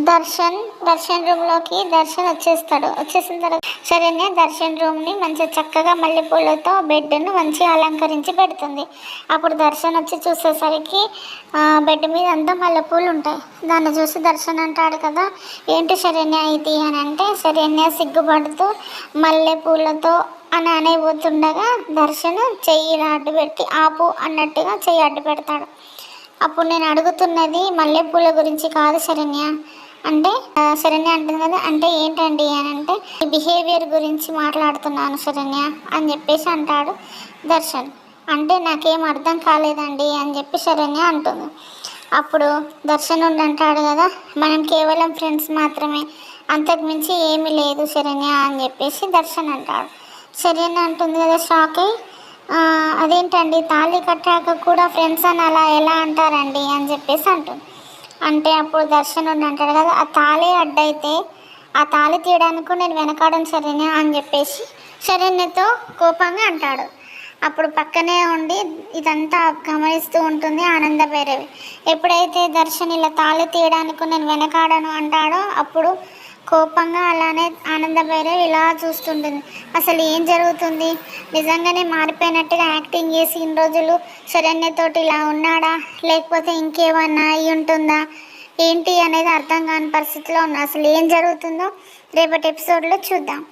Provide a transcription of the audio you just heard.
దర్శన్ రూమ్లోకి వచ్చేస్తాడు. వచ్చేసిన తర్వాత శరణ్య దర్శన్ రూమ్ని మంచిగా చక్కగా మల్లెపూలతో బెడ్ను మంచిగా అలంకరించి పెడుతుంది. అప్పుడు దర్శన్ వచ్చి చూసేసరికి బెడ్ మీద అంతా మల్లెపూలు ఉంటాయి. దాన్ని చూసి దర్శన్ అంటాడు కదా, ఏంటి శరణ్య ఇది అని అంటే, శరణ్య సిగ్గుపడుతూ మల్లెపూలతో అని అనేబోతుండగా దర్శన్ చెయ్యి అడ్డు పెట్టి ఆపు అన్నట్టుగా చెయ్యి అడ్డు పెడతాడు. అప్పుడు నేను అడుగుతున్నది మల్లెపూల గురించి కాదు శరణ్య అంటే, శరణ్య అంటుంది కదా, అంటే ఏంటండి అని అంటే, బిహేవియర్ గురించి మాట్లాడుతున్నాను శరణ్య అని చెప్పేసి అంటాడు దర్శన్. అంటే నాకేం అర్థం కాలేదండి అని చెప్పి శరణ్య అంటుంది. అప్పుడు దర్శన్ అంటాడు కదా, మనం కేవలం ఫ్రెండ్స్ మాత్రమే, అంతకుమించి ఏమీ లేదు శరణ్య అని చెప్పేసి దర్శన్ అంటాడు. శరణ్య అంటుంది కదా షాక్ అయ్యి, అదేంటండి తాళి కట్టాక కూడా ఫ్రెండ్స్ అని అలా ఎలా అంటారండి అని చెప్పేసి అంటుంది. అంటే అప్పుడు దర్శన్ అంటాడు కదా, ఆ తాళి అడ్డైతే ఆ తాళి తీయడానికి నేను వెనకాడను శరణ్య అని చెప్పేసి శరణ్యతో కోపంగా అంటాడు. అప్పుడు పక్కనే ఉండి ఇదంతా గమనిస్తూ ఉంటుంది ఆనంద భైరవి. ఎప్పుడైతే దర్శన్ ఇలా తాళి తీయడానికి నేను వెనకాడను అంటాడో అప్పుడు కోపంగా అలానే ఆనంద భైరవి ఇలా చూస్తుంటుంది. అసలు ఏం జరుగుతుంది, నిజంగానే మారిపోయినట్టుగా యాక్టింగ్ చేసి ఇన్ని రోజులు శరణ్యతోటి ఇలా ఉన్నాడా, లేకపోతే ఇంకేమన్నా అయి ఉంటుందా ఏంటి అనేది అర్థం కాని పరిస్థితిలో ఉన్నా. అసలు ఏం జరుగుతుందో రేపటి ఎపిసోడ్లో చూద్దాం.